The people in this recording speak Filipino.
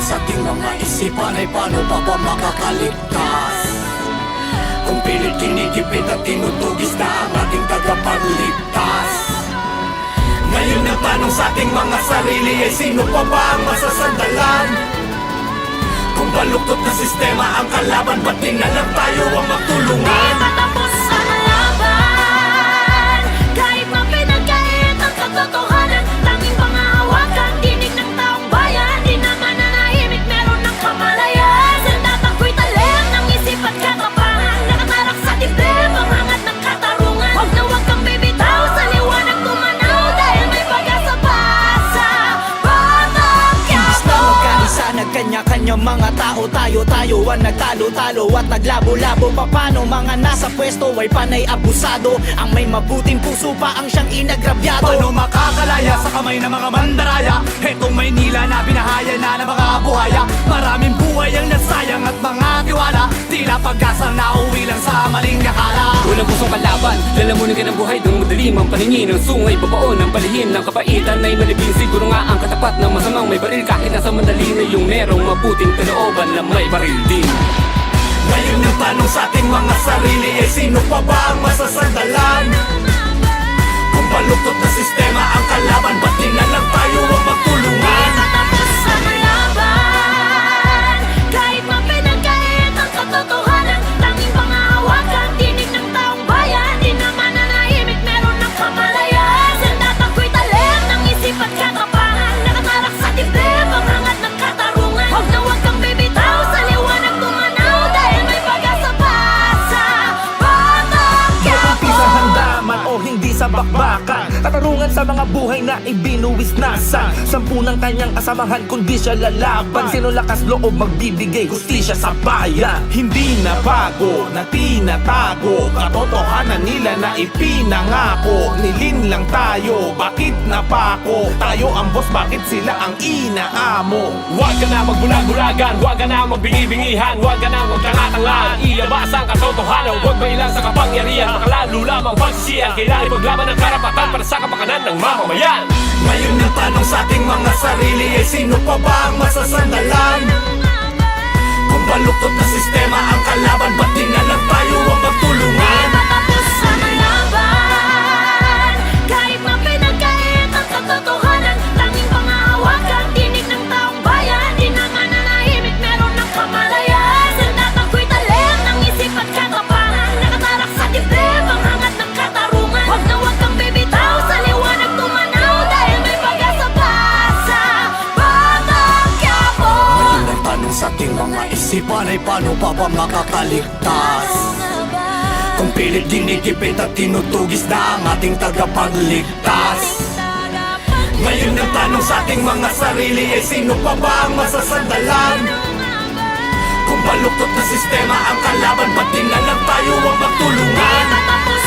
sa ating mga isipan ay paano pa ba makakaligtas? Kung pilit kinigipit at tinutugis na ang ating tagapagligtas. Ngayon ang tanong sa ating mga sarili ay sino pa ba ang masasandalan? Kung baluktot na sistema ang kalaban, ba't di na lang tayo ang magtulungan? Di matapos ang laban, kahit mapinagkait ang katotohanan. Tanging pangahawakan, tinig ng taong bayan. Di naman nanahimik, meron ng kamalayan. Sandat ako'y talim ng isip at katapangan. Nakatarak sa dibdib, ang hangat ng katarungan. Huwag na huwag kang bibitaw, sa liwanag tumanaw. Dahil may pag-asa pa sa batang Quiapo. Magkaisa nagkanya-kanya mga tao, tayo ang nagtalo-talo at naglabo-labo. Paano mga nasa pwesto ay panay abusado? Ang may mabuting puso pa ang siyang inagrabyado. Paano makakalaya sa kamay ng mga mandaraya? Hetong Maynila na binahaya na ng mga buhaya. Maraming buhay ang nasayang at mga tiwala. Tila pag-asa na uwi lang sa maling akala. Walang pusong kalaban, lalamunin ka ng buhay ng madilim. Ang paningin ng sungay, babaon ng palihim. Ng kapaitan ay malibing, siguro nga ang katapat ng masamang may baril. Kahit nasa mandali na yung merong maputing kalooban na may baril din. Ngayon ang tanong sa ating mga sarili ay sino pa ba ang masasandalan? Kung baluktot na sistema ang kalaban, ba't di na lang tayo ang magtulungan? Di matapos ang laban, kahit mapinagkait ang katotohanan. Tanging pangahawakan, tinig ng taong bayan. Di naman nanahimik, meron ng kamalayan. Sandat ako'y talim ng isip at katapangan. Nakatarak sa dibdib, ang hangat ng katarungan. Huwag na huwag kang bibitaw, sa liwanag tumanaw. Dahil may pag-asa pa sa batang Quiapo. Sa handaman o hindi sa bakbakan, katarungan sa mga buhay na ibinuwis nasan. Sampu ng kanyang asamahan kundi siya lalaban. Sino lakas loob magbibigay hustisya sa bayan? Hindi na bago na tinatago, katotohanan nila na ipinangako. Nilin lang tayo, bakit napako? Tayo ang boss, bakit sila ang inaamo? Huwag ka na magbulag-bulagan, huwag ka na magbingi-bingihan, huwag ka na magtanga-tangan. Ilabas ang katotohanan, huwag mailang sa kapangyarihan. Makalalo lamang pagsisiyan, kailangan ipaglaban ng karapatan para sa kapakanan ng mamamayan. Ngayon ang tanong sa ating mga sarili ay sino pa ba ang masasandalan? Kung baluktot na sistema ang kalaban, ba't di na lang tayo ang magtulungan? Di matapos ang laban, kahit mapinagkait ang katotohanan. Tanging pangahawakan, tinig ng taong bayan. Di naman nanahimik, meron ng kamalayan. Sandat ako'y talim ng isip at katapangan. Nakatarak sa dibdib, ang hangat ng katarungan. Huwag na huwag kang bibitaw, sa liwanag tumanaw. Dahil may pag-asa pa sa batang Quiapo. Ngayon ang tanong sa ating mga isipan ay paano pa ba makakaligtas? Kung pilit dinigipit at tinutugis na ang ating tagapagligtas. Ngayon ang tanong sa ating mga sarili ay sino pa ba ang masasandalan? Kung baluktot na sistema ang kalaban, ba't di na lang tayo ang magtulungan? Di matapos